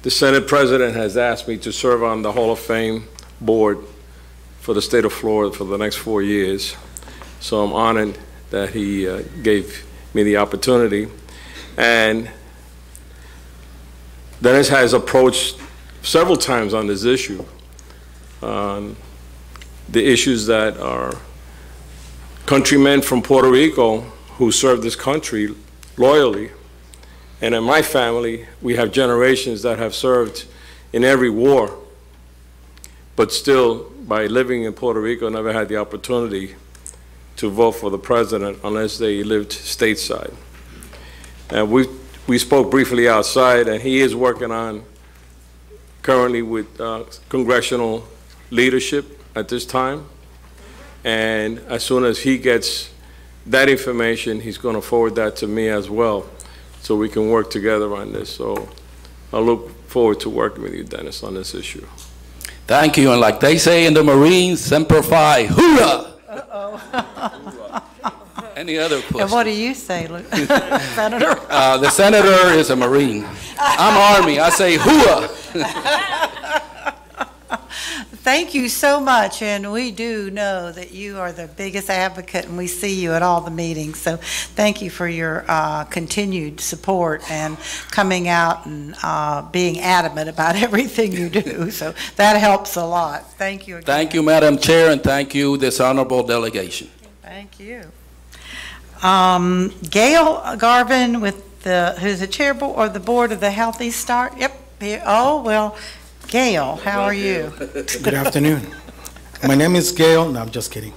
the Senate President has asked me to serve on the Hall of Fame board for the state of Florida for the next 4 years. So I'm honored that he gave me the opportunity. And Dennis has approached several times on this issue, the issues that our countrymen from Puerto Rico who served this country loyally. And in my family, we have generations that have served in every war, but still, by living in Puerto Rico, never had the opportunity to vote for the president unless they lived stateside. And we spoke briefly outside, and he is working on currently with congressional leadership at this time. And as soon as he gets that information, he's going to forward that to me as well, so we can work together on this. So I look forward to working with you, Dennis, on this issue. Thank you, and like they say in the Marines, Semper Fi, hoorah! Uh-oh. Any other questions? And what do you say, Senator? The senator is a Marine. I'm Army. I say hoorah! Thank you so much, and we do know that you are the biggest advocate, and we see you at all the meetings. So thank you for your continued support and coming out and being adamant about everything you do. So that helps a lot. Thank you again. Thank you, Madam Chair, and thank you, this honorable delegation. Thank you. Gail Garvin, with who's the chair of the board of the Healthy Start. Yep. Oh, well. Gail, how are you? Good afternoon. My name is Gail. No, I'm just kidding.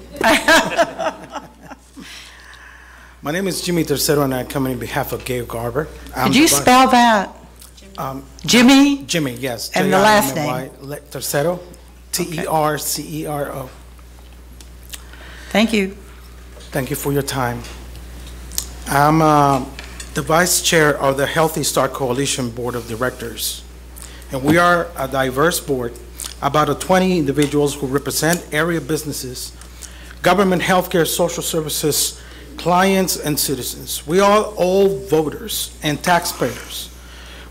My name is Jimmy Tercero, and I come on behalf of Gail Garber. Could you spell that? Jimmy? Jimmy, yes. And the last name? Tercero, Tercero. Thank you. Thank you for your time. I'm the vice chair of the Healthy Start Coalition Board of Directors. And we are a diverse board, about 20 individuals who represent area businesses, government, healthcare, social services, clients, and citizens. We are all voters and taxpayers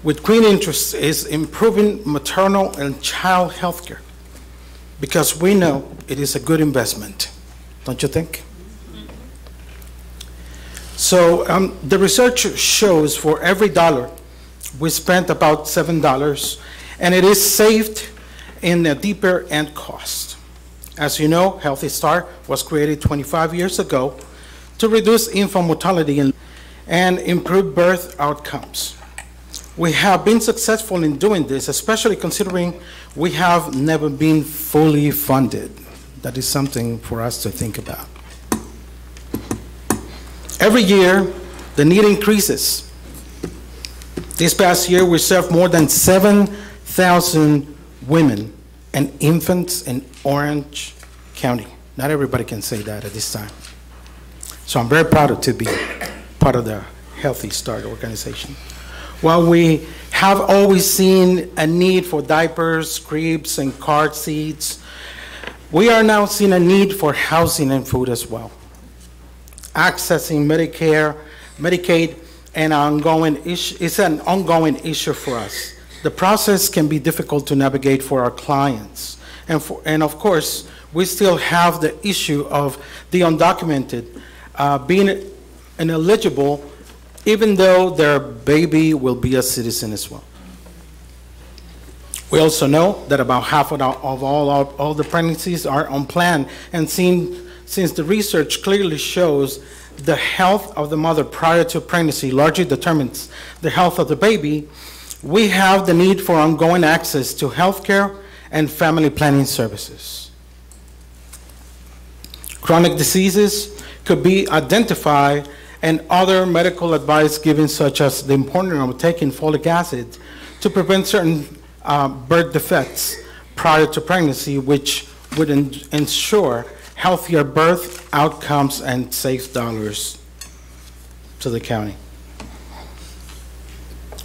with keen interest is improving maternal and child healthcare, because we know it is a good investment. don't you think? So the research shows for every dollar, we spent about $7, and it is saved in a deeper end cost. As you know, Healthy Start was created 25 years ago to reduce infant mortality and improve birth outcomes. We have been successful in doing this, especially considering we have never been fully funded. That is something for us to think about. Every year, the need increases. This past year, we served more than 7,000 women and infants in Orange County. Not everybody can say that at this time. So I'm very proud to be part of the Healthy Start organization. While we have always seen a need for diapers, cribs, and car seats, we are now seeing a need for housing and food as well. Accessing Medicare, Medicaid, is an ongoing issue for us. The process can be difficult to navigate for our clients. And of course, we still have the issue of the undocumented being ineligible, even though their baby will be a citizen as well. We also know that about half of all the pregnancies are unplanned, and since the research clearly shows the health of the mother prior to pregnancy largely determines the health of the baby, we have the need for ongoing access to health care and family planning services. Chronic diseases could be identified and other medical advice given, such as the importance of taking folic acid to prevent certain birth defects prior to pregnancy, which would ensure healthier birth outcomes and save dollars to the county.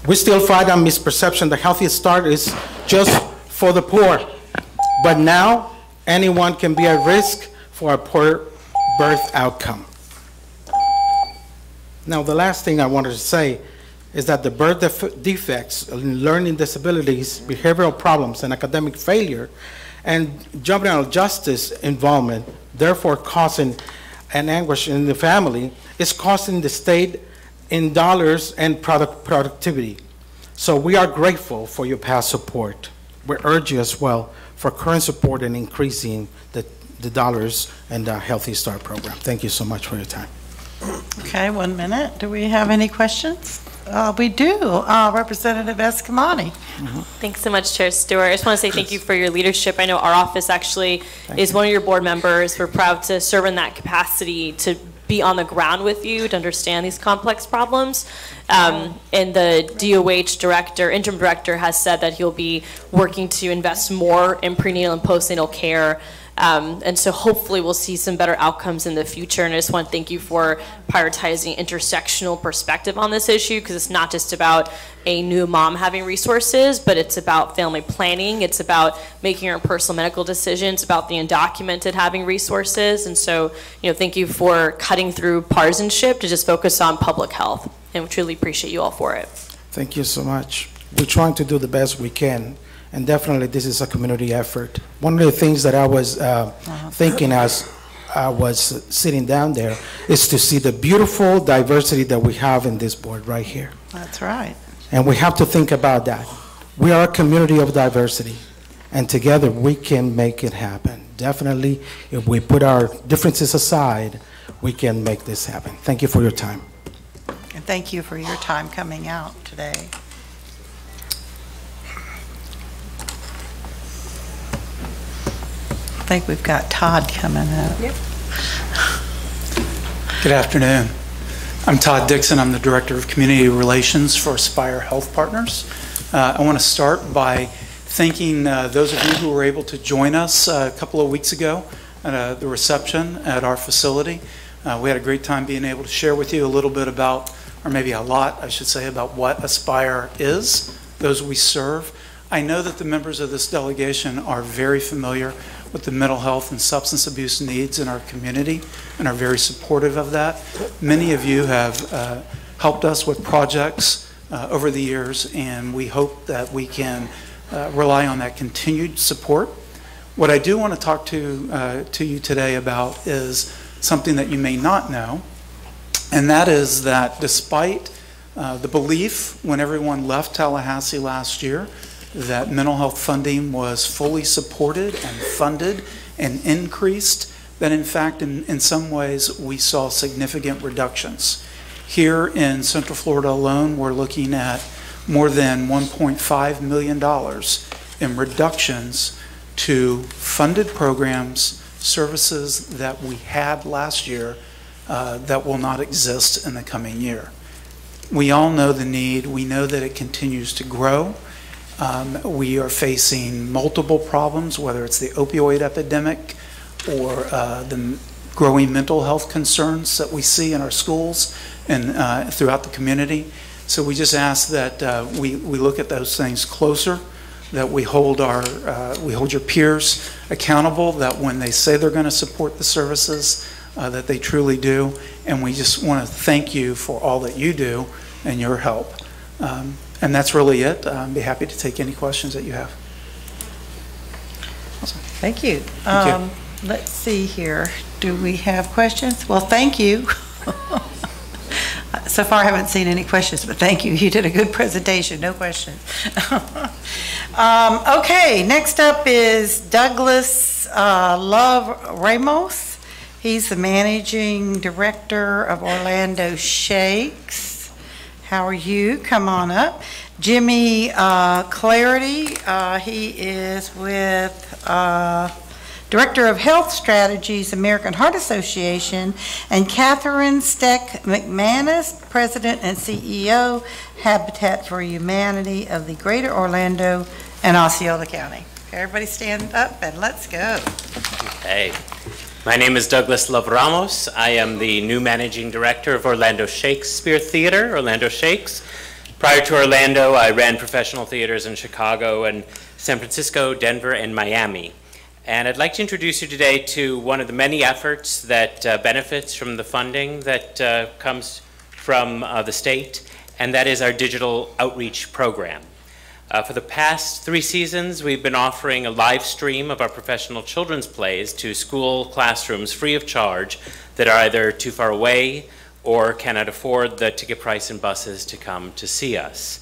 We still fight on misperception that Healthy Start is just for the poor, but now anyone can be at risk for a poor birth outcome. Now, the last thing I wanted to say is that the birth defects, learning disabilities, behavioral problems, and academic failure, and juvenile justice involvement, therefore causing an anguish in the family, is costing the state in dollars and productivity. So we are grateful for your past support. We urge you as well for current support in increasing the dollars and the Healthy Start program. Thank you so much for your time. Okay, 1 minute. Do we have any questions? We do. Representative Escamani. Thanks so much, Chair Stewart. I just want to say thank you for your leadership. I know our office actually is one of your board members. We're proud to serve in that capacity, to be on the ground with you, to understand these complex problems. And the DOH director, interim director, has said that he'll be working to invest more in prenatal and postnatal care. And so hopefully we'll see some better outcomes in the future. And I just want to thank you for prioritizing intersectional perspective on this issue, because it's not just about a new mom having resources, but it's about family planning. It's about making our personal medical decisions, about the undocumented having resources. And so, thank you for cutting through partisanship to just focus on public health. And we truly appreciate you all for it. Thank you so much. We're trying to do the best we can. And definitely this is a community effort. One of the things that I was thinking as I was sitting down there is to see the beautiful diversity that we have in this board right here. That's right. And we have to think about that. We are a community of diversity, and together we can make it happen. Definitely, if we put our differences aside, we can make this happen. Thank you for your time. And thank you for your time coming out today. I think we've got Todd coming up. Yep. Good afternoon. I'm Todd Dixon. I'm the Director of Community Relations for Aspire Health Partners. I want to start by thanking those of you who were able to join us a couple of weeks ago at the reception at our facility. We had a great time being able to share with you a little bit about, or maybe a lot, I should say, about what Aspire is, those we serve. I know that the members of this delegation are very familiar with the mental health and substance abuse needs in our community and are very supportive of that. Many of you have helped us with projects over the years, and we hope that we can rely on that continued support. What I do want to talk to you today about is something that you may not know, and that is that despite the belief when everyone left Tallahassee last year that mental health funding was fully supported and funded and increased, that in fact in some ways we saw significant reductions. Here in Central Florida alone, we're looking at more than $1.5 million in reductions to funded programs, services that we had last year that will not exist in the coming year. We all know the need. We know that it continues to grow. We are facing multiple problems, whether it's the opioid epidemic or the growing mental health concerns that we see in our schools and throughout the community. So we just ask that we look at those things closer, that we hold your peers accountable, that when they say they're going to support the services, that they truly do. And we just want to thank you for all that you do and your help. And that's really it. I'd be happy to take any questions that you have. Thank you. Thank you. Let's see here. Do we have questions? Well, thank you. So far, I haven't seen any questions, but thank you. You did a good presentation. No questions. Okay, next up is Douglas Love Ramos. He's the managing director of Orlando Shakes. How are you? Come on up. Jimmy Clarity, he is with Director of Health Strategies, American Heart Association, and Katherine Mcmanus, President and CEO, Habitat for Humanity of the Greater Orlando and Osceola County. Everybody stand up and let's go. Hey, my name is Douglas Love Ramos. I am the new Managing Director of Orlando Shakespeare Theater, Orlando Shakes. Prior to Orlando, I ran professional theaters in Chicago and San Francisco, Denver, and Miami. And I'd like to introduce you today to one of the many efforts that benefits from the funding that comes from the state, and that is our digital outreach program. For the past 3 seasons, we've been offering a live stream of our professional children's plays to school classrooms free of charge that are either too far away or cannot afford the ticket price and buses to come to see us.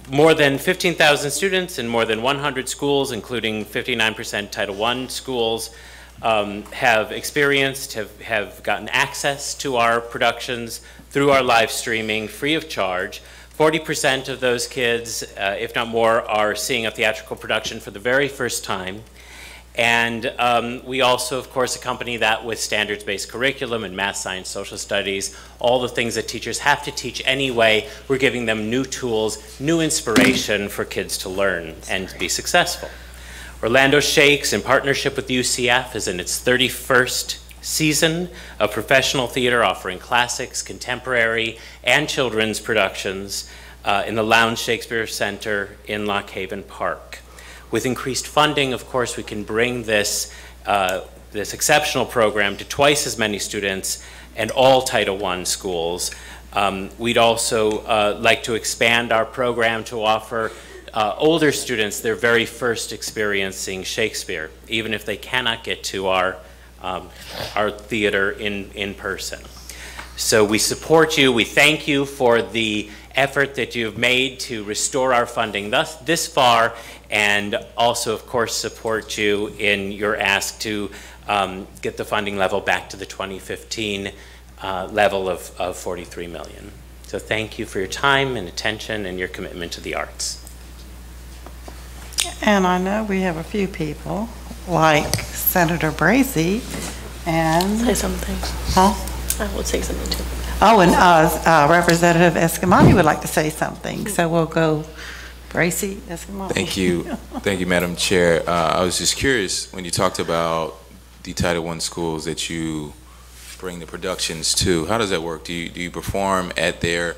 More than 15,000 students in more than 100 schools, including 59% Title I schools, have experienced, have gotten access to our productions through our live streaming free of charge. 40% of those kids, if not more, are seeing a theatrical production for the very first time. And we also, of course, accompany that with standards-based curriculum and math, science, social studies, all the things that teachers have to teach anyway. We're giving them new tools, new inspiration for kids to learn and be successful. Orlando Shakes, in partnership with UCF, is in its 31st season of professional theater, offering classics, contemporary, and children's productions in the Lounge Shakespeare Center in Lock Haven Park. With increased funding, of course, we can bring this exceptional program to twice as many students and all Title I schools. We'd also like to expand our program to offer older students their very first experiencing Shakespeare, even if they cannot get to our theater in person. So we support you. We thank you for the effort that you've made to restore our funding this far, and also, of course, support you in your ask to get the funding level back to the 2015 level of $43 million. So thank you for your time and attention and your commitment to the arts. And I know we have a few people, like Senator Bracy and... Say something. Huh? I will say something too. Oh, and Representative Escamani would like to say something, so we'll go Bracy, Escamani. Thank you. Thank you, Madam Chair. I was just curious, when you talked about the Title I schools that you bring the productions to, how does that work? Do you perform at their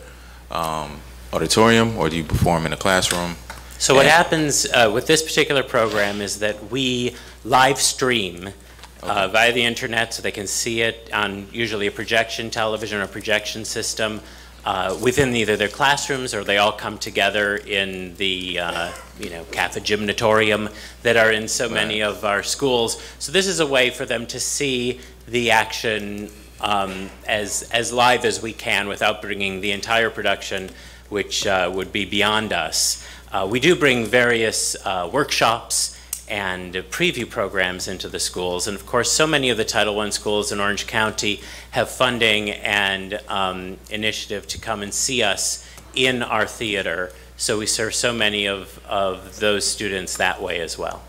auditorium, or do you perform in a classroom? So what happens with this particular program is that we live stream via the internet, so they can see it on usually a projection television or projection system within either their classrooms, or they all come together in the Cafe Gymnatorium that are in so many of our schools. So this is a way for them to see the action as live as we can without bringing the entire production, which would be beyond us. We do bring various workshops and preview programs into the schools, and of course so many of the Title I schools in Orange County have funding and initiative to come and see us in our theater, so we serve so many of those students that way as well.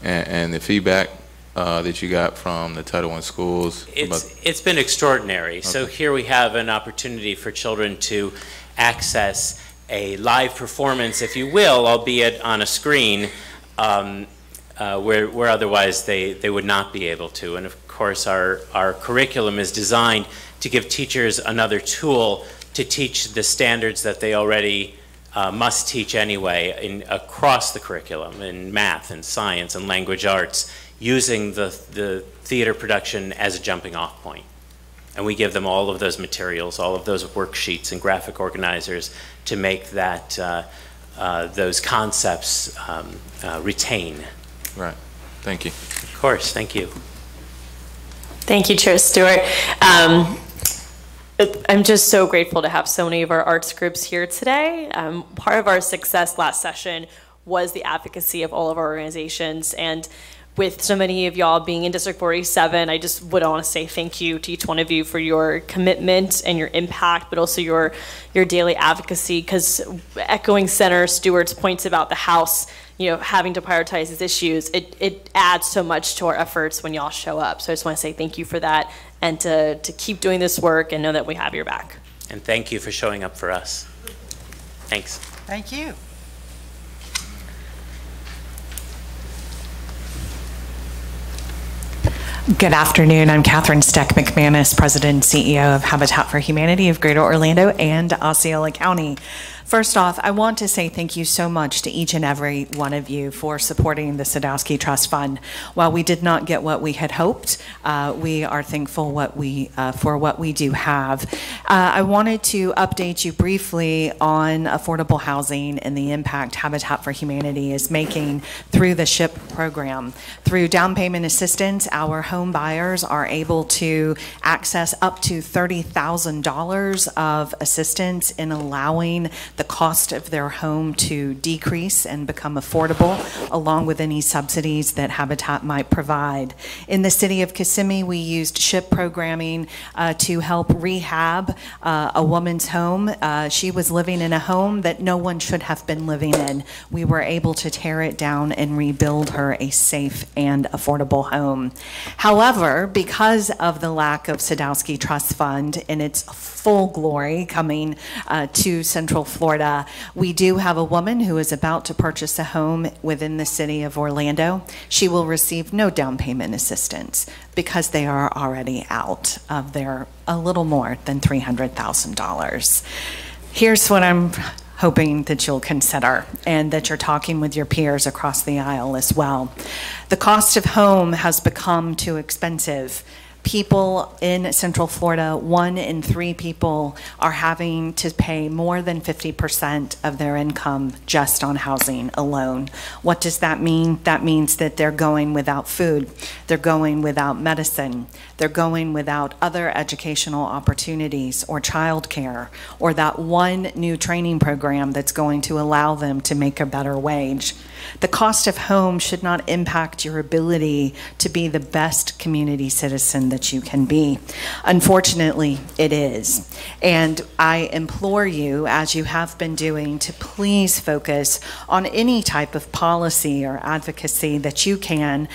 And the feedback that you got from the Title I schools? It's been extraordinary. Okay. So here we have an opportunity for children to access a live performance, if you will, albeit on a screen, where otherwise they would not be able to. And of course our curriculum is designed to give teachers another tool to teach the standards that they already must teach anyway across the curriculum in math and science and language arts, using the theater production as a jumping off point. And we give them all of those materials, all of those worksheets and graphic organizers to make that those concepts retain. Right. Thank you. Of course. Thank you. Thank you, Chair Stewart. I'm just so grateful to have so many of our arts groups here today. Part of our success last session was the advocacy of all of our organizations, and with so many of y'all being in District 47, I just would want to say thank you to each one of you for your commitment and your impact, but also your daily advocacy, because echoing Senator Stewart's points about the House, having to prioritize these issues, it adds so much to our efforts when y'all show up. So I just want to say thank you for that, and to keep doing this work and know that we have your back. And thank you for showing up for us. Thanks. Thank you. Good afternoon. I'm Katherine Mcmanus, President and CEO of Habitat for Humanity of Greater Orlando and Osceola County. First off, I want to say thank you so much to each and every one of you for supporting the Sadowski Trust Fund. While we did not get what we had hoped, we are thankful for what we do have. I wanted to update you briefly on affordable housing and the impact Habitat for Humanity is making through the SHIP program. Through down payment assistance, our home buyers are able to access up to $30,000 of assistance in allowing the cost of their home to decrease and become affordable, along with any subsidies that Habitat might provide. In the city of Kissimmee, we used SHIP programming to help rehab a woman's home. She was living in a home that no one should have been living in. We were able to tear it down and rebuild her a safe and affordable home. However, because of the lack of Sadowski Trust Fund in its full glory coming to Central Florida, we do have a woman who is about to purchase a home within the city of Orlando. She will receive no down payment assistance because they are already out of their a little more than $300,000. Here's what I'm hoping that you'll consider, and that you're talking with your peers across the aisle as well. The cost of home has become too expensive. People in Central Florida, 1 in 3 people are having to pay more than 50% of their income just on housing alone. What does that mean? That means that they're going without food, they're going without medicine, they're going without other educational opportunities or childcare, or that one new training program that's going to allow them to make a better wage. The cost of home should not impact your ability to be the best community citizen that you can be. Unfortunately, it is. And I implore you, as you have been doing, to please focus on any type of policy or advocacy that you can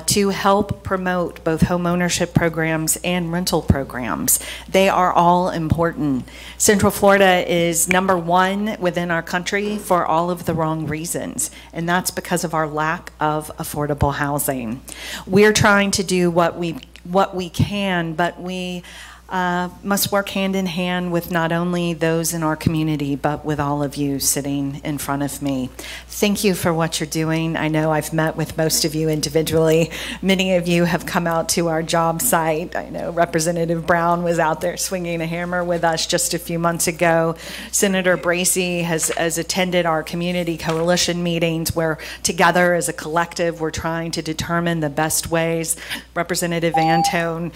to help promote both home ownership programs and rental programs. They are all important. Central Florida is #1 within our country for all of the wrong reasons, and that's because of our lack of affordable housing. We're trying to do what we can, but we must work hand in hand with not only those in our community, but with all of you sitting in front of me. Thank you for what you're doing. I know I've met with most of you individually. Many of you have come out to our job site. I know Representative Brown was out there swinging a hammer with us just a few months ago. Senator Bracy has attended our community coalition meetings where together as a collective we're trying to determine the best ways. Representative Antone,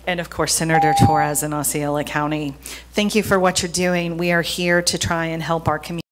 and of course, Senator Torres in Osceola County. Thank you for what you're doing. We are here to try and help our community.